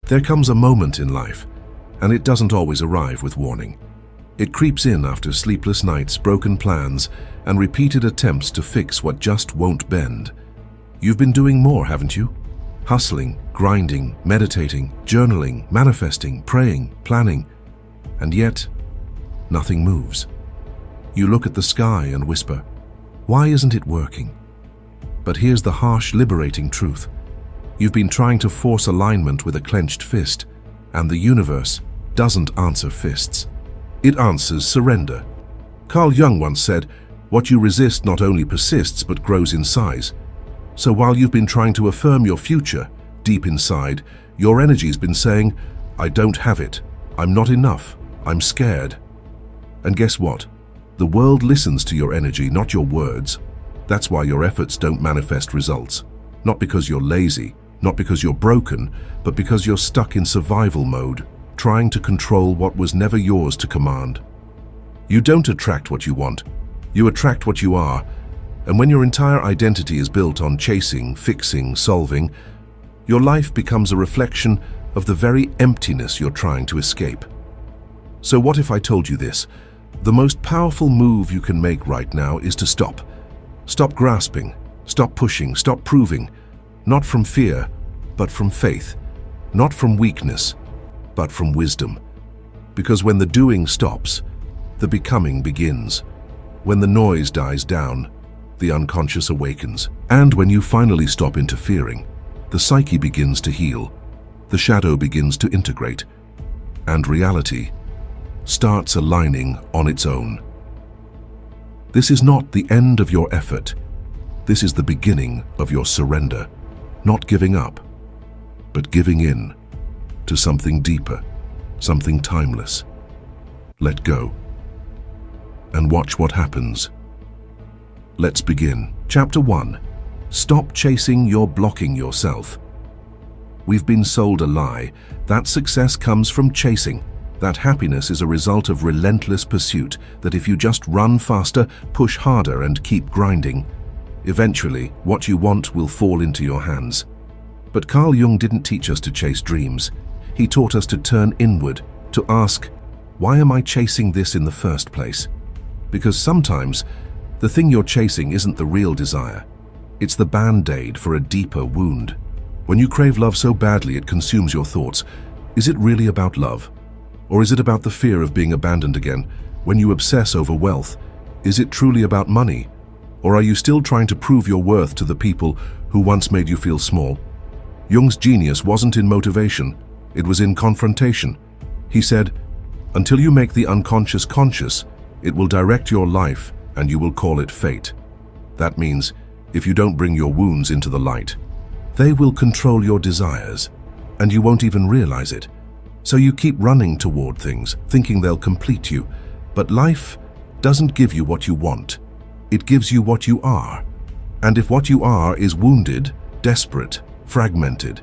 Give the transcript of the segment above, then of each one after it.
There comes a moment in life, and it doesn't always arrive with warning. It creeps in after sleepless nights, broken plans, and repeated attempts to fix what just won't bend. You've been doing more, haven't you? Hustling, grinding, meditating, journaling, manifesting, praying, planning, and yet nothing moves. You look at the sky and whisper, "Why isn't it working?" But here's the harsh, liberating truth. You've been trying to force alignment with a clenched fist, and the universe doesn't answer fists. It answers surrender. Carl Jung once said, "What you resist not only persists but grows in size." So while you've been trying to affirm your future, deep inside, your energy's been saying, "I don't have it. I'm not enough. I'm scared." And guess what? The world listens to your energy, not your words. That's why your efforts don't manifest results. Not because you're lazy, not because you're broken, but because you're stuck in survival mode, trying to control what was never yours to command. You don't attract what you want. You attract what you are. And when your entire identity is built on chasing, fixing, solving, your life becomes a reflection of the very emptiness you're trying to escape. So what if I told you this? The most powerful move you can make right now is to stop. Stop grasping, stop pushing, stop proving. Not from fear, but from faith. Not from weakness, but from wisdom. Because when the doing stops, the becoming begins. When the noise dies down, the unconscious awakens. And when you finally stop interfering, the psyche begins to heal, the shadow begins to integrate, and reality starts aligning on its own. This is not the end of your effort. This is the beginning of your surrender. Not giving up, but giving in to something deeper, something timeless. Let go and watch what happens. Let's begin. Chapter 1. Stop chasing, you're blocking yourself. We've been sold a lie that success comes from chasing, that happiness is a result of relentless pursuit, that if you just run faster, push harder, and keep grinding, eventually what you want will fall into your hands. But Carl Jung didn't teach us to chase dreams. He taught us to turn inward, to ask, why am I chasing this in the first place? Because sometimes the thing you're chasing isn't the real desire. It's the band-aid for a deeper wound. When you crave love so badly it consumes your thoughts, is it really about love? Or is it about the fear of being abandoned again? When you obsess over wealth, is it truly about money? Or are you still trying to prove your worth to the people who once made you feel small? Jung's genius wasn't in motivation, it was in confrontation. He said, "Until you make the unconscious conscious, it will direct your life and you will call it fate." That means, if you don't bring your wounds into the light, they will control your desires, and you won't even realize it. So you keep running toward things, thinking they'll complete you. But life doesn't give you what you want. It gives you what you are. And if what you are is wounded, desperate, fragmented,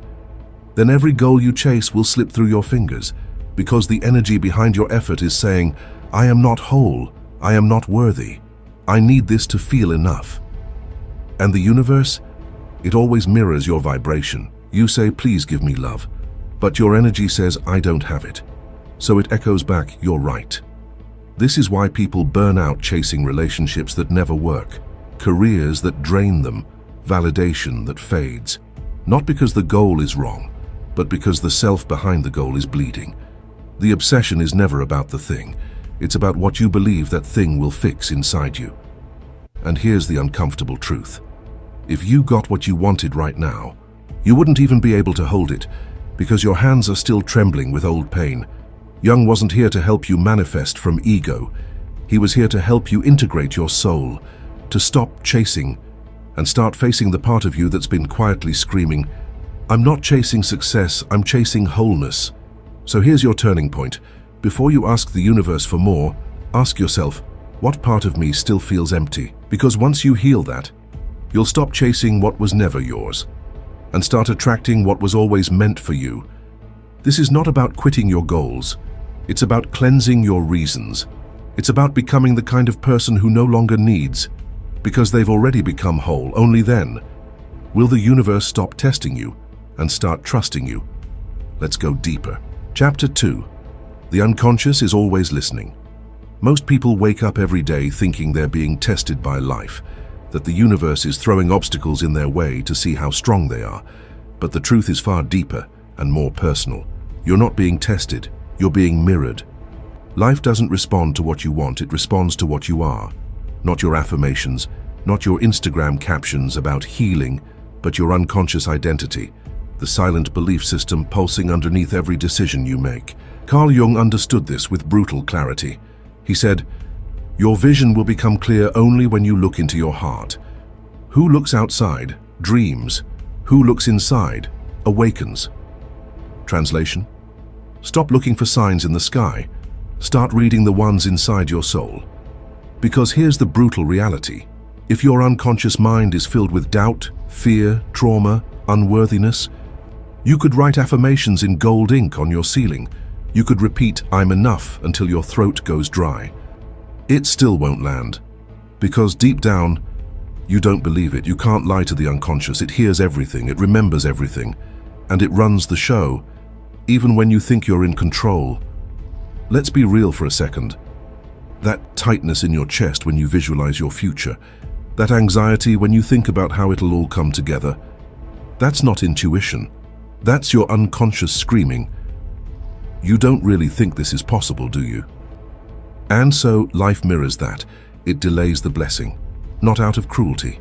then every goal you chase will slip through your fingers, because the energy behind your effort is saying, "I am not whole, I am not worthy, I need this to feel enough." And the universe, it always mirrors your vibration. You say, "Please give me love," but your energy says, "I don't have it." So it echoes back, "You're right." This is why people burn out chasing relationships that never work, careers that drain them, validation that fades. Not because the goal is wrong, but because the self behind the goal is bleeding. The obsession is never about the thing. It's about what you believe that thing will fix inside you. And here's the uncomfortable truth. If you got what you wanted right now, you wouldn't even be able to hold it, because your hands are still trembling with old pain. Jung wasn't here to help you manifest from ego. He was here to help you integrate your soul, to stop chasing and start facing the part of you that's been quietly screaming, "I'm not chasing success, I'm chasing wholeness." So here's your turning point. Before you ask the universe for more, ask yourself, what part of me still feels empty? Because once you heal that, you'll stop chasing what was never yours and start attracting what was always meant for you. This is not about quitting your goals. It's about cleansing your reasons. It's about becoming the kind of person who no longer needs, because they've already become whole. Only then will the universe stop testing you and start trusting you. Let's go deeper. Chapter 2. The unconscious is always listening. Most people wake up every day thinking they're being tested by life, that the universe is throwing obstacles in their way to see how strong they are. But the truth is far deeper and more personal. You're not being tested, you're being mirrored. Life doesn't respond to what you want, it responds to what you are. Not your affirmations, not your Instagram captions about healing, but your unconscious identity, the silent belief system pulsing underneath every decision you make. Carl Jung understood this with brutal clarity. He said, "Your vision will become clear only when you look into your heart. Who looks outside dreams. Who looks inside awakens." Translation: stop looking for signs in the sky. Start reading the ones inside your soul. Because here's the brutal reality. If your unconscious mind is filled with doubt, fear, trauma, unworthiness, you could write affirmations in gold ink on your ceiling. You could repeat, "I'm enough," until your throat goes dry. It still won't land. Because deep down, you don't believe it. You can't lie to the unconscious. It hears everything, it remembers everything, and it runs the show, even when you think you're in control. Let's be real for a second. That tightness in your chest when you visualize your future, that anxiety when you think about how it'll all come together, that's not intuition. That's your unconscious screaming, "You don't really think this is possible, do you?" And so life mirrors that. It delays the blessing, not out of cruelty,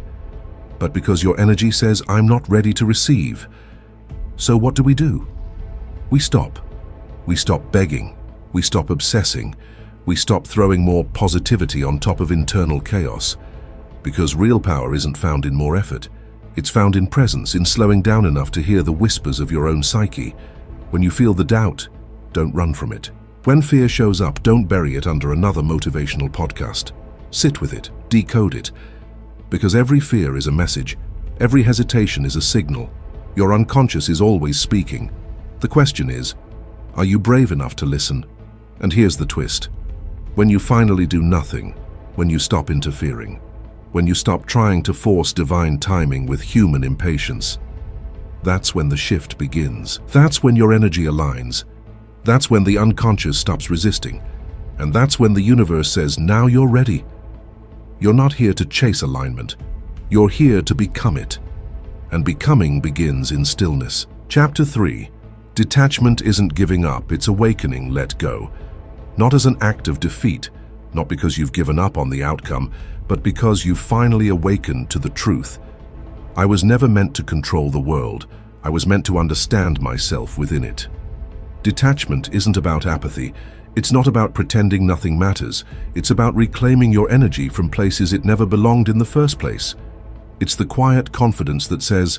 but because your energy says, "I'm not ready to receive." So what do? We stop. We stop begging. We stop obsessing. We stop throwing more positivity on top of internal chaos. Because real power isn't found in more effort. It's found in presence, in slowing down enough to hear the whispers of your own psyche. When you feel the doubt, don't run from it. When fear shows up, don't bury it under another motivational podcast. Sit with it, decode it. Because every fear is a message. Every hesitation is a signal. Your unconscious is always speaking. The question is, are you brave enough to listen? And here's the twist. When you finally do nothing, when you stop interfering, when you stop trying to force divine timing with human impatience, that's when the shift begins. That's when your energy aligns. That's when the unconscious stops resisting. And that's when the universe says, "Now you're ready." You're not here to chase alignment. You're here to become it. And becoming begins in stillness. Chapter 3. Detachment isn't giving up, it's awakening. Let go. Not as an act of defeat, not because you've given up on the outcome, but because you've finally awakened to the truth. I was never meant to control the world. I was meant to understand myself within it. Detachment isn't about apathy. It's not about pretending nothing matters. It's about reclaiming your energy from places it never belonged in the first place. It's the quiet confidence that says,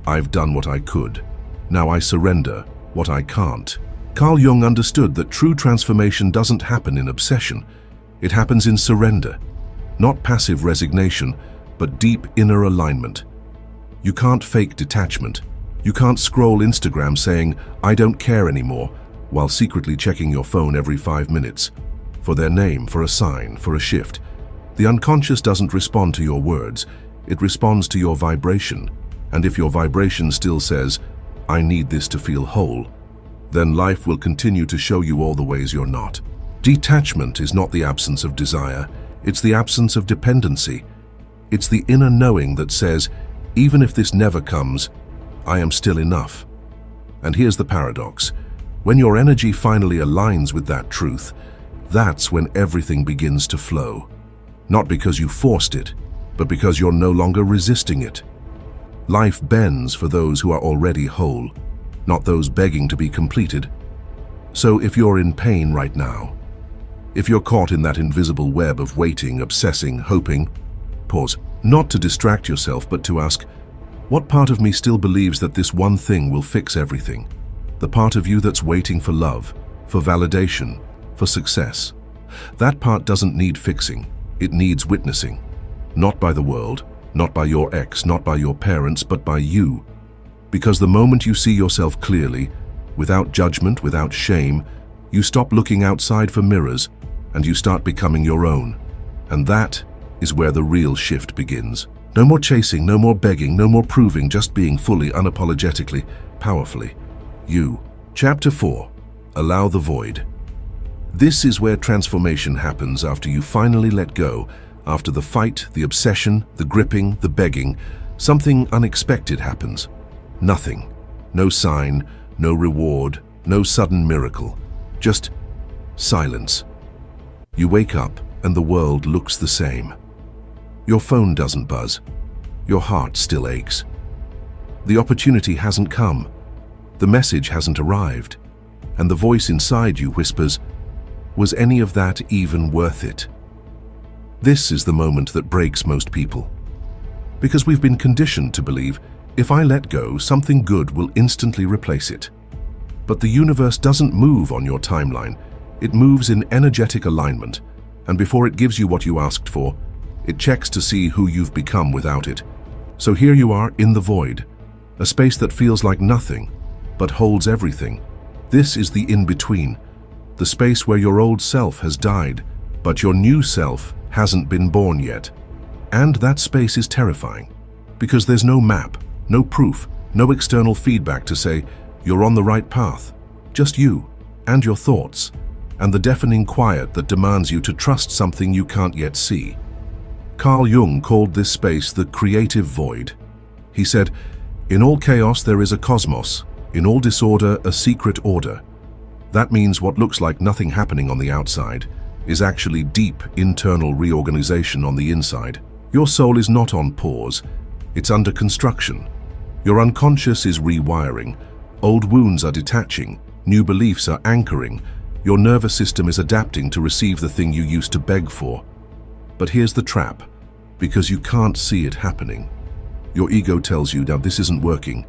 "I've done what I could. Now I surrender what I can't." Carl Jung understood that true transformation doesn't happen in obsession. It happens in surrender. Not passive resignation, but deep inner alignment. You can't fake detachment. You can't scroll Instagram saying, "I don't care anymore," while secretly checking your phone every 5 minutes. For their name, for a sign, for a shift. The unconscious doesn't respond to your words. It responds to your vibration. And if your vibration still says, "I need this to feel whole," then life will continue to show you all the ways you're not. Detachment is not the absence of desire. It's the absence of dependency. It's the inner knowing that says, even if this never comes, I am still enough. And here's the paradox. When your energy finally aligns with that truth, that's when everything begins to flow. Not because you forced it, but because you're no longer resisting it. Life bends for those who are already whole, not those begging to be completed. So if you're in pain right now, if you're caught in that invisible web of waiting, obsessing, hoping, pause. Not to distract yourself, but to ask, what part of me still believes that this one thing will fix everything? The part of you that's waiting for love, for validation, for success. That part doesn't need fixing. It needs witnessing. Not by the world, not by your ex, not by your parents, but by you. Because the moment you see yourself clearly, without judgment, without shame, you stop looking outside for mirrors and you start becoming your own. And that is where the real shift begins. No more chasing, no more begging, no more proving, just being fully, unapologetically, powerfully you. Chapter 4. Allow the void. This is where transformation happens after you finally let go. After the fight, the obsession, the gripping, the begging, something unexpected happens. Nothing. No sign, no reward, no sudden miracle. Just silence. You wake up and the world looks the same. Your phone doesn't buzz. Your heart still aches. The opportunity hasn't come. The message hasn't arrived. And the voice inside you whispers, "Was any of that even worth it?" This is the moment that breaks most people. Because we've been conditioned to believe, if I let go, something good will instantly replace it. But the universe doesn't move on your timeline. It moves in energetic alignment. And before it gives you what you asked for, it checks to see who you've become without it. So here you are in the void, a space that feels like nothing, but holds everything. This is the in-between, the space where your old self has died, but your new self hasn't been born yet. And that space is terrifying, because there's no map, no proof, no external feedback to say you're on the right path. Just you and your thoughts, and the deafening quiet that demands you to trust something you can't yet see. Carl Jung called this space the creative void. He said, "In all chaos there is a cosmos, in all disorder a secret order." That means what looks like nothing happening on the outside is actually deep internal reorganization on the inside. Your soul is not on pause, it's under construction. Your unconscious is rewiring, old wounds are detaching, new beliefs are anchoring, your nervous system is adapting to receive the thing you used to beg for. But here's the trap, because you can't see it happening. Your ego tells you, now this isn't working.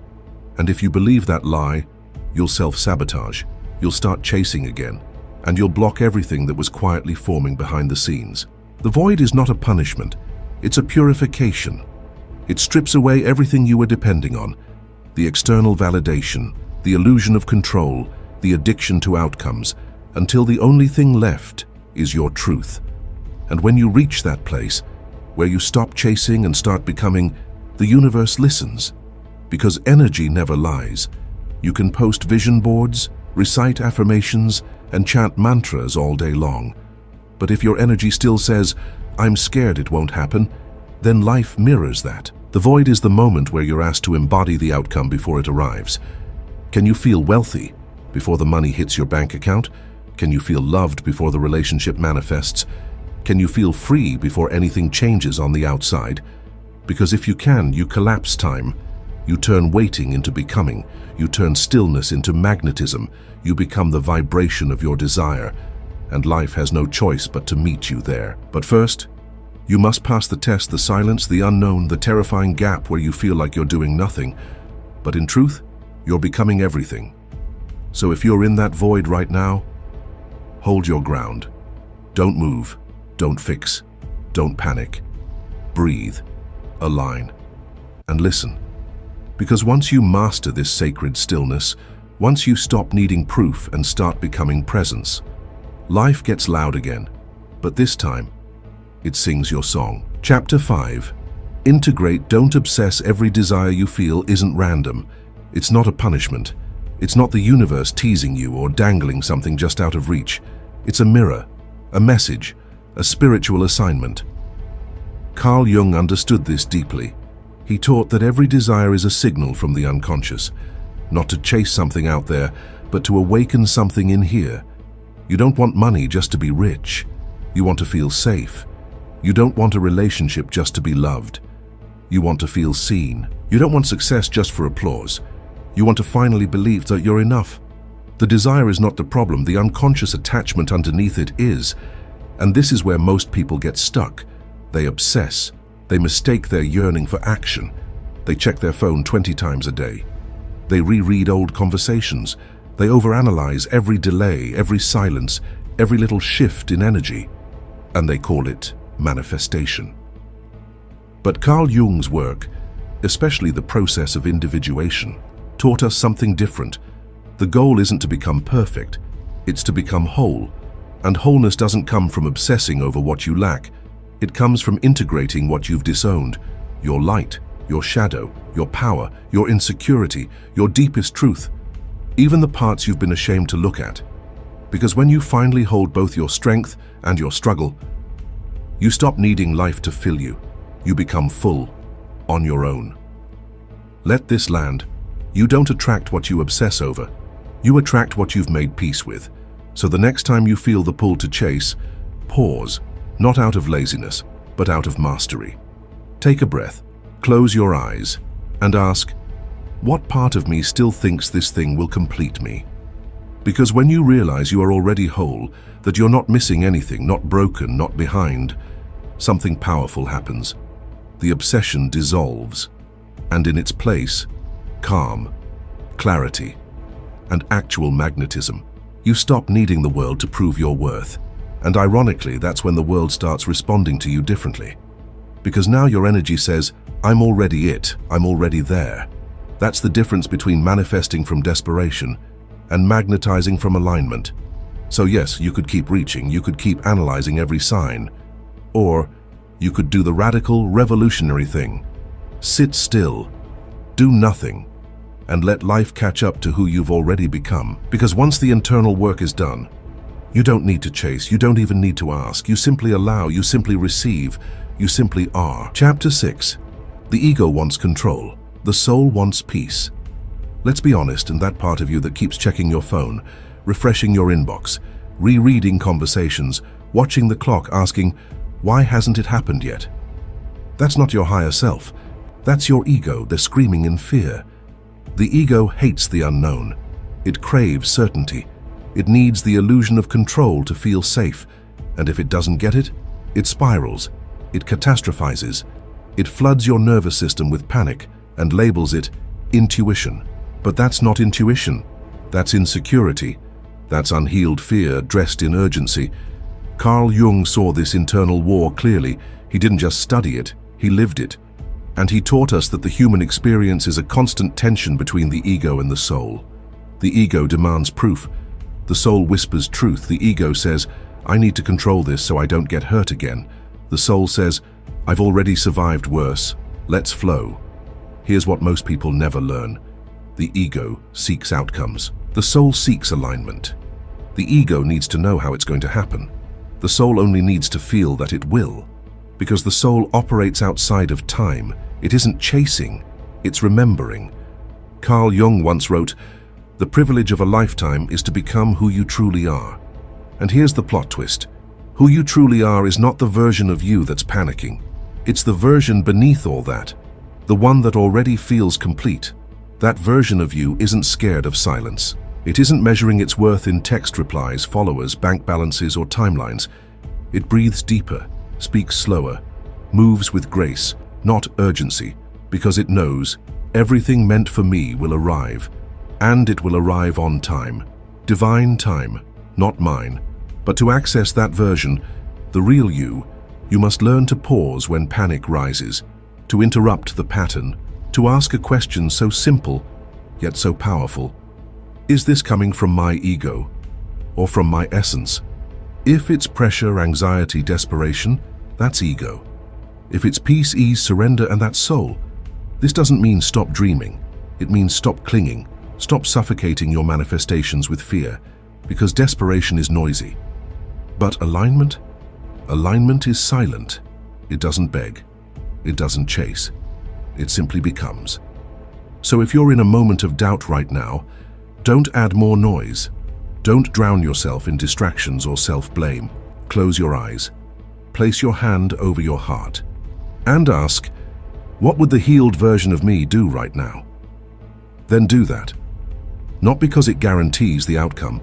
And if you believe that lie, you'll self-sabotage, you'll start chasing again, and you'll block everything that was quietly forming behind the scenes. The void is not a punishment, it's a purification. It strips away everything you were depending on, the external validation, the illusion of control, the addiction to outcomes, until the only thing left is your truth. And when you reach that place, where you stop chasing and start becoming, the universe listens. Because energy never lies. You can post vision boards, recite affirmations, and chant mantras all day long. But if your energy still says, "I'm scared it won't happen," then life mirrors that. The void is the moment where you're asked to embody the outcome before it arrives. Can you feel wealthy before the money hits your bank account? Can you feel loved before the relationship manifests? Can you feel free before anything changes on the outside? Because if you can, you collapse time. You turn waiting into becoming. You turn stillness into magnetism. You become the vibration of your desire. And life has no choice but to meet you there. But first, you must pass the test, the silence, the unknown, the terrifying gap where you feel like you're doing nothing. But in truth, you're becoming everything. So if you're in that void right now, hold your ground. Don't move. Don't fix. Don't panic. Breathe. Align. And listen. Because once you master this sacred stillness, once you stop needing proof and start becoming presence, life gets loud again. But this time, it sings your song. Chapter 5. Integrate. Don't obsess. Every desire you feel isn't random. It's not a punishment. It's not the universe teasing you or dangling something just out of reach. It's a mirror, a message, a spiritual assignment. Carl Jung understood this deeply. He taught that every desire is a signal from the unconscious, not to chase something out there, but to awaken something in here. You don't want money just to be rich. You want to feel safe. You don't want a relationship just to be loved. You want to feel seen. You don't want success just for applause. You want to finally believe that you're enough. The desire is not the problem, the unconscious attachment underneath it is. And this is where most people get stuck. They obsess. They mistake their yearning for action. They check their phone 20 times a day. They reread old conversations. They overanalyze every delay, every silence, every little shift in energy. And they call it manifestation. But Carl Jung's work, especially the process of individuation, taught us something different. The goal isn't to become perfect, it's to become whole. And wholeness doesn't come from obsessing over what you lack. It comes from integrating what you've disowned, your light, your shadow, your power, your insecurity, your deepest truth. even the parts you've been ashamed to look at. Because when you finally hold both your strength and your struggle, you stop needing life to fill you. You become full, on your own. Let this land. You don't attract what you obsess over. You attract what you've made peace with. So the next time you feel the pull to chase, pause, not out of laziness, but out of mastery. Take a breath, close your eyes, and ask, what part of me still thinks this thing will complete me? Because when you realize you are already whole, that you're not missing anything, not broken, not behind, something powerful happens. The obsession dissolves, and in its place, calm, clarity, and actual magnetism. You stop needing the world to prove your worth. And ironically, that's when the world starts responding to you differently. Because now your energy says, I'm already it, I'm already there. That's the difference between manifesting from desperation and magnetizing from alignment. So yes, you could keep reaching, you could keep analyzing every sign. Or you could do the radical, revolutionary thing. Sit still, do nothing, and let life catch up to who you've already become. Because once the internal work is done, you don't need to chase, you don't even need to ask. You simply allow, you simply receive, you simply are. Chapter 6. The ego wants control. The soul wants peace. Let's be honest, and that part of you that keeps checking your phone, refreshing your inbox, rereading conversations, watching the clock, asking, why hasn't it happened yet? That's not your higher self. That's your ego. They're screaming in fear. The ego hates the unknown. It craves certainty. It needs the illusion of control to feel safe. And if it doesn't get it, it spirals. It catastrophizes. It floods your nervous system with panic and labels it intuition. But that's not intuition. That's insecurity. That's unhealed fear dressed in urgency. Carl Jung saw this internal war clearly. He didn't just study it, he lived it. And he taught us that the human experience is a constant tension between the ego and the soul. The ego demands proof. The soul whispers truth. The ego says, I need to control this so I don't get hurt again. The soul says, I've already survived worse. Let's flow. Here's what most people never learn. The ego seeks outcomes. The soul seeks alignment. The ego needs to know how it's going to happen. The soul only needs to feel that it will. Because the soul operates outside of time. It isn't chasing, it's remembering. Carl Jung once wrote, the privilege of a lifetime is to become who you truly are. And here's the plot twist. Who you truly are is not the version of you that's panicking. It's the version beneath all that. The one that already feels complete. That version of you isn't scared of silence. It isn't measuring its worth in text replies, followers, bank balances, or timelines. It breathes deeper, speaks slower, moves with grace, not urgency, because it knows everything meant for me will arrive, and it will arrive on time. Divine time, not mine. But to access that version, the real you must learn to pause when panic rises, to interrupt the pattern, to ask a question so simple, yet so powerful. Is this coming from my ego, or from my essence? If it's pressure, anxiety, desperation, that's ego. If it's peace, ease, surrender, and that's soul. This doesn't mean stop dreaming. It means stop clinging, stop suffocating your manifestations with fear, because desperation is noisy. But alignment? Alignment is silent. It doesn't beg. It doesn't chase. It simply becomes. So if you're in a moment of doubt right now, don't add more noise. Don't drown yourself in distractions or self-blame. Close your eyes. Place your hand over your heart. And ask, what would the healed version of me do right now? Then do that. Not because it guarantees the outcome,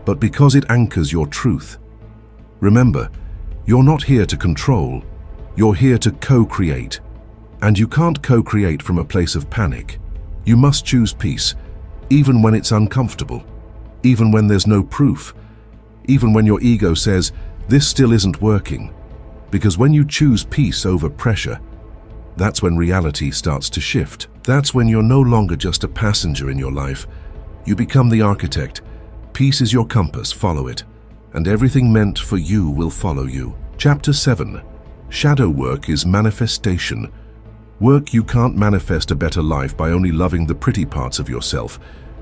but because it anchors your truth. Remember, you're not here to control. You're here to co-create. And you can't co-create from a place of panic. You must choose peace, even when it's uncomfortable, even when there's no proof, even when your ego says, this still isn't working. Because when you choose peace over pressure, that's when reality starts to shift. That's when you're no longer just a passenger in your life. You become the architect. Peace is your compass, follow it. And everything meant for you will follow you. Chapter 7. Shadow work is manifestation. Work. You can't manifest a better life by only loving the pretty parts of yourself.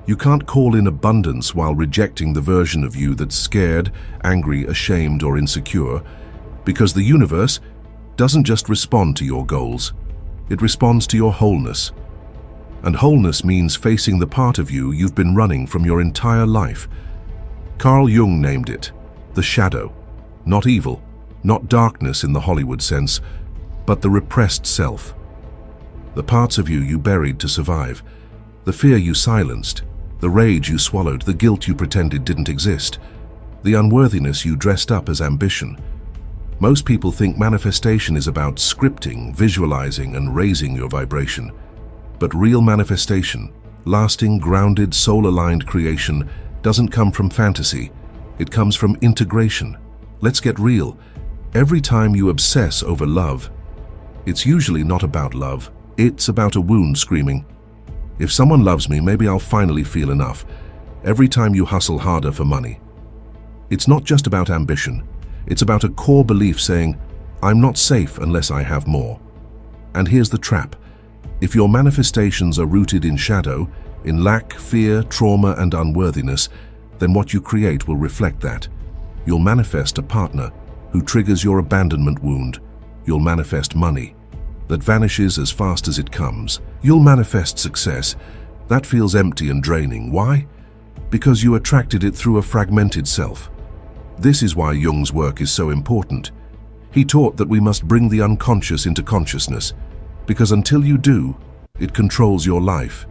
You can't call in abundance while rejecting the version of you that's scared, angry, ashamed, or insecure, because the universe doesn't just respond to your goals, it responds to your wholeness. And wholeness means facing the part of you you've been running from your entire life. Carl Jung named it the shadow, not evil, not darkness in the Hollywood sense, but the repressed self. The parts of you you buried to survive, the fear you silenced, the rage you swallowed, the guilt you pretended didn't exist, the unworthiness you dressed up as ambition. Most people think manifestation is about scripting, visualizing, and raising your vibration. But real manifestation, lasting, grounded, soul-aligned creation, doesn't come from fantasy. It comes from integration. Let's get real. Every time you obsess over love, it's usually not about love. It's about a wound screaming, "If someone loves me, maybe I'll finally feel enough." Every time you hustle harder for money. It's not just about ambition. It's about a core belief saying, "I'm not safe unless I have more." And here's the trap. If your manifestations are rooted in shadow, in lack, fear, trauma, and unworthiness, then what you create will reflect that. You'll manifest a partner who triggers your abandonment wound. You'll manifest money that vanishes as fast as it comes. You'll manifest success that feels empty and draining. Why? Because you attracted it through a fragmented self. This is why Jung's work is so important. He taught that we must bring the unconscious into consciousness, because until you do, it controls your life.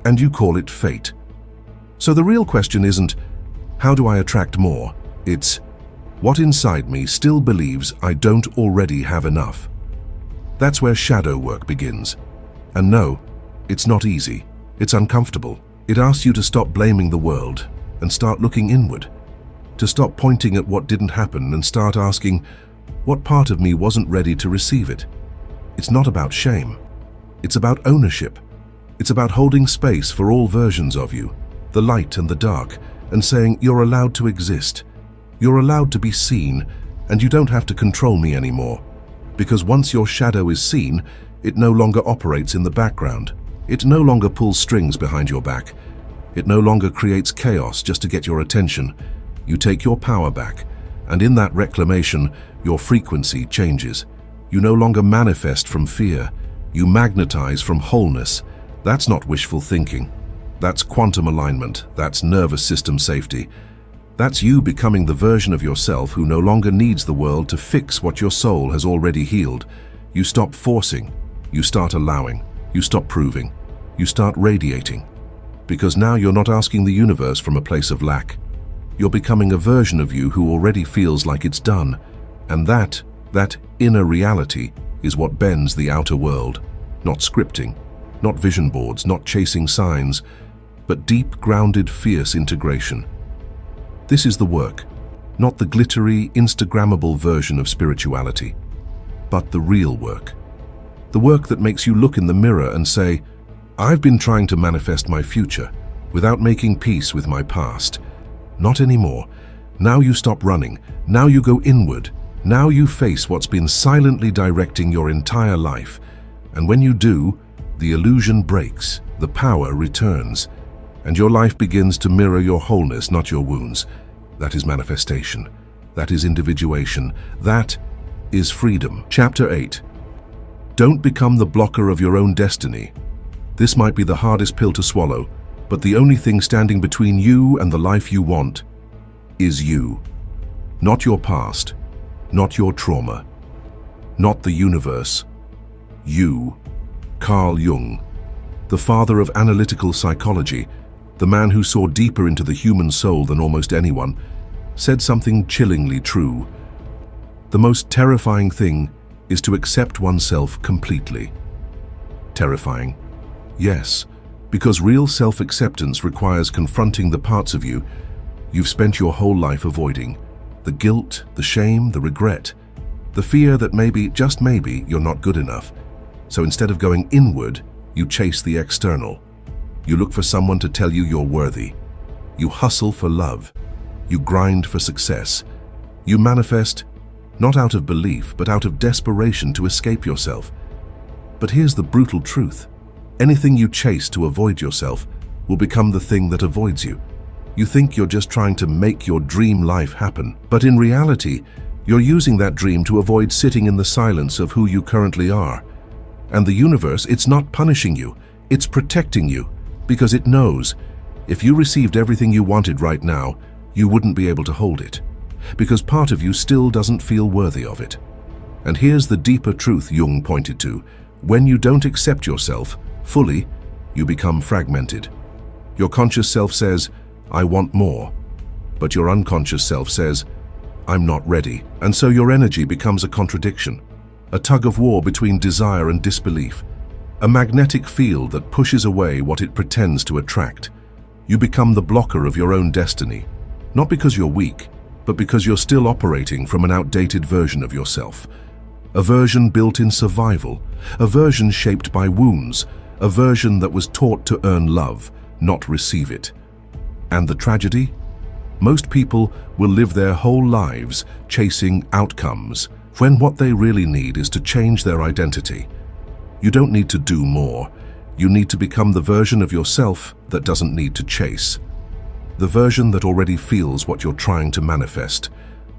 And you call it fate. So the real question isn't, how do I attract more? It's, what inside me still believes I don't already have enough? That's where shadow work begins. And no, it's not easy. It's uncomfortable. It asks you to stop blaming the world and start looking inward. To stop pointing at what didn't happen and start asking, what part of me wasn't ready to receive it? It's not about shame. It's about ownership. It's about holding space for all versions of you, the light and the dark, and saying you're allowed to exist. You're allowed to be seen, and you don't have to control me anymore. Because once your shadow is seen, it no longer operates in the background. It no longer pulls strings behind your back. It no longer creates chaos just to get your attention. You take your power back, and in that reclamation, your frequency changes. You no longer manifest from fear. You magnetize from wholeness. That's not wishful thinking. That's quantum alignment. That's nervous system safety. That's you becoming the version of yourself who no longer needs the world to fix what your soul has already healed. You stop forcing. You start allowing. You stop proving. You start radiating. Because now you're not asking the universe from a place of lack. You're becoming a version of you who already feels like it's done. And that inner reality is what bends the outer world. Not scripting, not vision boards, not chasing signs, but deep, grounded, fierce integration. This is the work, not the glittery, Instagrammable version of spirituality, but the real work. The work that makes you look in the mirror and say, I've been trying to manifest my future without making peace with my past. Not anymore. Now you stop running. Now you go inward. Now you face what's been silently directing your entire life. And when you do, the illusion breaks, the power returns, and your life begins to mirror your wholeness, not your wounds. That is manifestation. That is individuation. That is freedom. Chapter 8. Don't become the blocker of your own destiny. This might be the hardest pill to swallow, but the only thing standing between you and the life you want is you. Not your past, not your trauma, not the universe. You. Carl Jung, the father of analytical psychology, the man who saw deeper into the human soul than almost anyone, said something chillingly true. The most terrifying thing is to accept oneself completely. Terrifying? Yes, because real self-acceptance requires confronting the parts of you you've spent your whole life avoiding. The guilt, the shame, the regret, the fear that maybe, just maybe, you're not good enough. So instead of going inward, you chase the external. You look for someone to tell you you're worthy. You hustle for love. You grind for success. You manifest, not out of belief, but out of desperation to escape yourself. But here's the brutal truth. Anything you chase to avoid yourself will become the thing that avoids you. You think you're just trying to make your dream life happen, but in reality, you're using that dream to avoid sitting in the silence of who you currently are. And the universe, it's not punishing you, it's protecting you, because it knows if you received everything you wanted right now, you wouldn't be able to hold it, because part of you still doesn't feel worthy of it. And here's the deeper truth Jung pointed to. When you don't accept yourself fully, you become fragmented. Your conscious self says, I want more, but your unconscious self says, I'm not ready. And so your energy becomes a contradiction, a tug of war between desire and disbelief, a magnetic field that pushes away what it pretends to attract. You become the blocker of your own destiny, not because you're weak, but because you're still operating from an outdated version of yourself. A version built in survival, a version shaped by wounds, a version that was taught to earn love, not receive it. And the tragedy? Most people will live their whole lives chasing outcomes, when what they really need is to change their identity. You don't need to do more. You need to become the version of yourself that doesn't need to chase. The version that already feels what you're trying to manifest.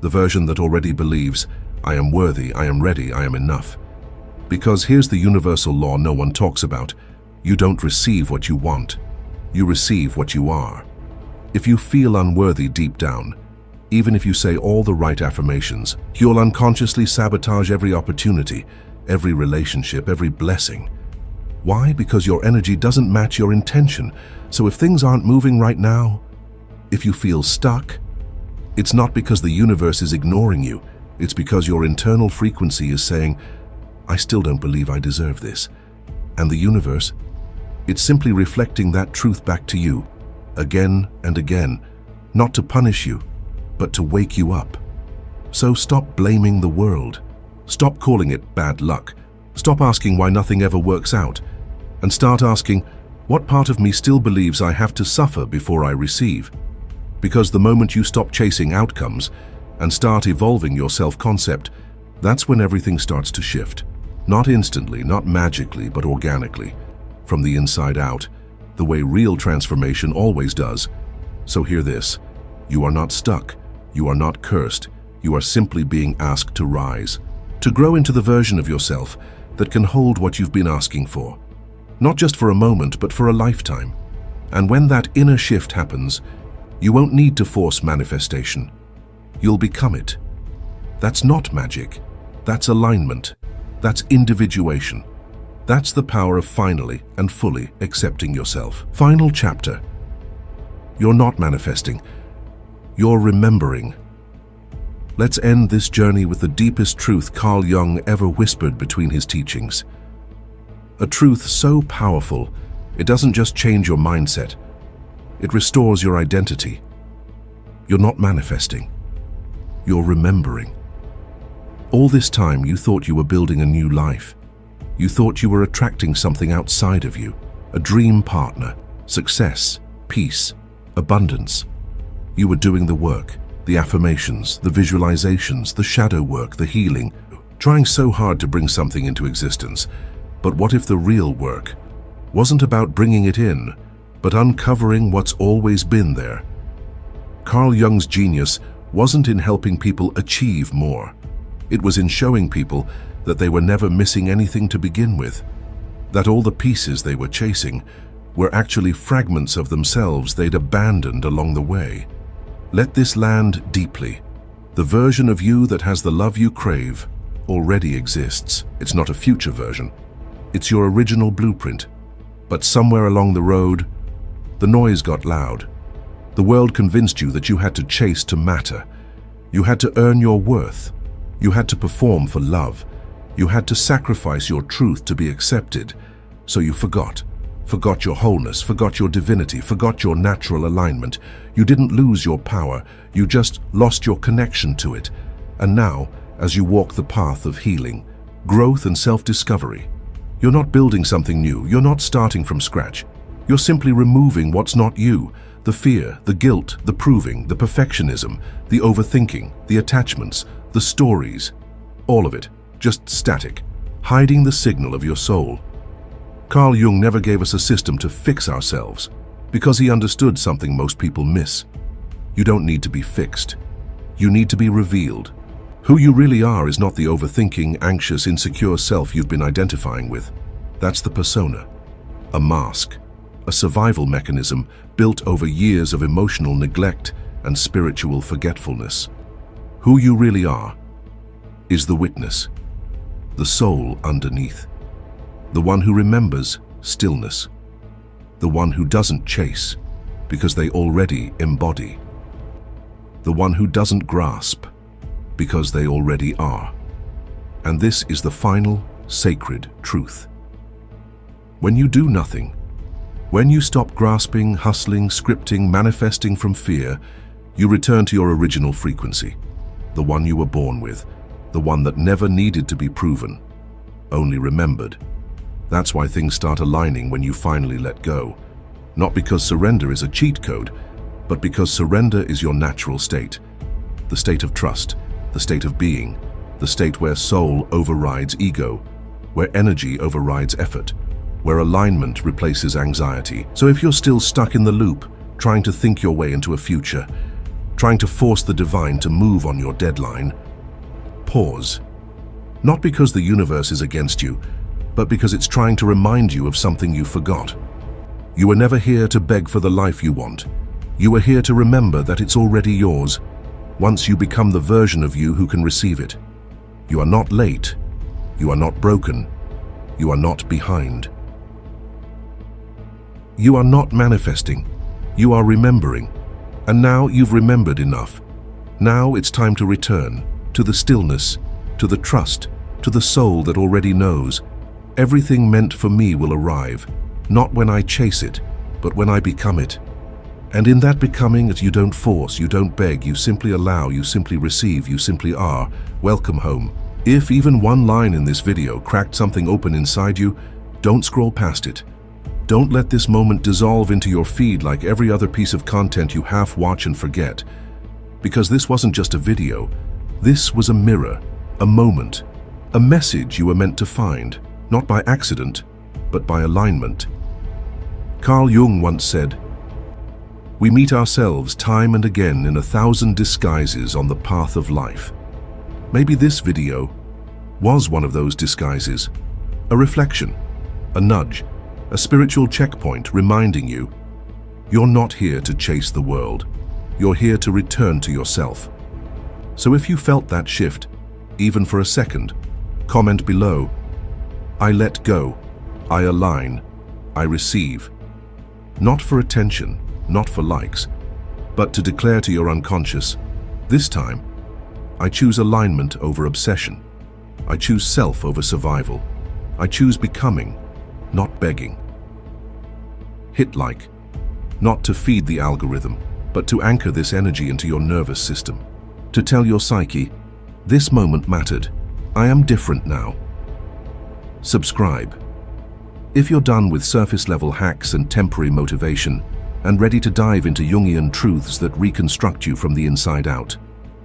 The version that already believes, I am worthy, I am ready, I am enough. Because here's the universal law no one talks about. You don't receive what you want. You receive what you are. If you feel unworthy deep down, even if you say all the right affirmations, you'll unconsciously sabotage every opportunity, every relationship, every blessing. Why? Because your energy doesn't match your intention. So if things aren't moving right now, if you feel stuck, it's not because the universe is ignoring you. It's because your internal frequency is saying, I still don't believe I deserve this. And the universe, it's simply reflecting that truth back to you, again and again, not to punish you, but to wake you up. So stop blaming the world. Stop calling it bad luck. Stop asking why nothing ever works out. And start asking, what part of me still believes I have to suffer before I receive? Because the moment you stop chasing outcomes and start evolving your self-concept, that's when everything starts to shift. Not instantly, not magically, but organically. From the inside out, the way real transformation always does. So hear this. You are not stuck. You are not cursed. You are simply being asked to rise, to grow into the version of yourself that can hold what you've been asking for. Not just for a moment, but for a lifetime. And when that inner shift happens, you won't need to force manifestation. You'll become it. That's not magic. That's alignment. That's individuation. That's the power of finally and fully accepting yourself. Final chapter. You're not manifesting. You're remembering. Let's end this journey with the deepest truth Carl Jung ever whispered between his teachings. A truth so powerful, it doesn't just change your mindset. It restores your identity. You're not manifesting. You're remembering. All this time you thought you were building a new life. You thought you were attracting something outside of you, a dream partner, success, peace, abundance. You were doing the work, the affirmations, the visualizations, the shadow work, the healing, trying so hard to bring something into existence. But what if the real work wasn't about bringing it in, but uncovering what's always been there? Carl Jung's genius wasn't in helping people achieve more. It was in showing people that they were never missing anything to begin with, that all the pieces they were chasing were actually fragments of themselves they'd abandoned along the way. Let this land deeply. The version of you that has the love you crave already exists. It's not a future version. It's your original blueprint. But somewhere along the road, the noise got loud. The world convinced you that you had to chase to matter. You had to earn your worth. You had to perform for love. You had to sacrifice your truth to be accepted. So you forgot your wholeness, forgot your divinity, forgot your natural alignment. You didn't lose your power, you just lost your connection to it. And now, as you walk the path of healing, growth and self-discovery, you're not building something new, you're not starting from scratch. You're simply removing what's not you, the fear, the guilt, the proving, the perfectionism, the overthinking, the attachments, the stories, all of it, just static, hiding the signal of your soul. Carl Jung never gave us a system to fix ourselves. Because he understood something most people miss. You don't need to be fixed. You need to be revealed. Who you really are is not the overthinking, anxious, insecure self you've been identifying with. That's the persona. A mask. A survival mechanism built over years of emotional neglect and spiritual forgetfulness. Who you really are is the witness, the soul underneath, the one who remembers stillness, the one who doesn't chase because they already embody, the one who doesn't grasp because they already are. And this is the final, sacred truth. When you do nothing, when you stop grasping, hustling, scripting, manifesting from fear, you return to your original frequency, the one you were born with, the one that never needed to be proven, only remembered. That's why things start aligning when you finally let go. Not because surrender is a cheat code, but because surrender is your natural state. The state of trust, the state of being, the state where soul overrides ego, where energy overrides effort, where alignment replaces anxiety. So if you're still stuck in the loop, trying to think your way into a future, trying to force the divine to move on your deadline, pause. Not because the universe is against you, but because it's trying to remind you of something you forgot. You were never here to beg for the life you want. You were here to remember that it's already yours, once you become the version of you who can receive it. You are not late. You are not broken. You are not behind. You are not manifesting. You are remembering. And now you've remembered enough. Now it's time to return to the stillness, to the trust, to the soul that already knows. Everything meant for me will arrive, not when I chase it, but when I become it. And in that becoming, you don't force, you don't beg, you simply allow, you simply receive, you simply are. Welcome home. If even one line in this video cracked something open inside you, don't scroll past it. Don't let this moment dissolve into your feed like every other piece of content you half watch and forget. Because this wasn't just a video, this was a mirror, a moment, a message you were meant to find, not by accident, but by alignment. Carl Jung once said, "We meet ourselves time and again in 1,000 disguises on the path of life." Maybe this video was one of those disguises, a reflection, a nudge, a spiritual checkpoint reminding you, you're not here to chase the world, you're here to return to yourself. So if you felt that shift, even for a second, comment below, "I let go, I align, I receive." Not for attention, not for likes, but to declare to your unconscious, this time, I choose alignment over obsession. I choose self over survival. I choose becoming, not begging. Hit like, not to feed the algorithm, but to anchor this energy into your nervous system. To tell your psyche, this moment mattered. I am different now. Subscribe. If you're done with surface-level hacks and temporary motivation, and ready to dive into Jungian truths that reconstruct you from the inside out,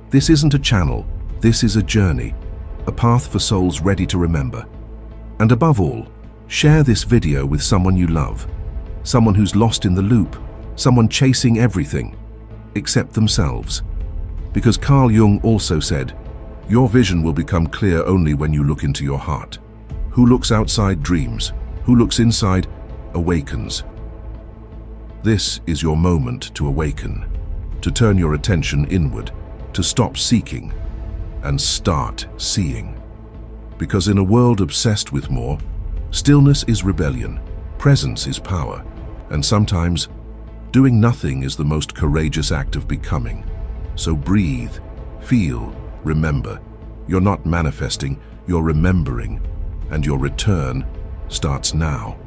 this isn't a channel, this is a journey, a path for souls ready to remember. And above all, share this video with someone you love, someone who's lost in the loop, someone chasing everything, except themselves. Because Carl Jung also said, your vision will become clear only when you look into your heart. Who looks outside dreams, who looks inside awakens. This is your moment to awaken, to turn your attention inward, to stop seeking and start seeing. Because in a world obsessed with more, stillness is rebellion, presence is power, and sometimes doing nothing is the most courageous act of becoming. So breathe, feel, remember. You're not manifesting, you're remembering, and your return starts now.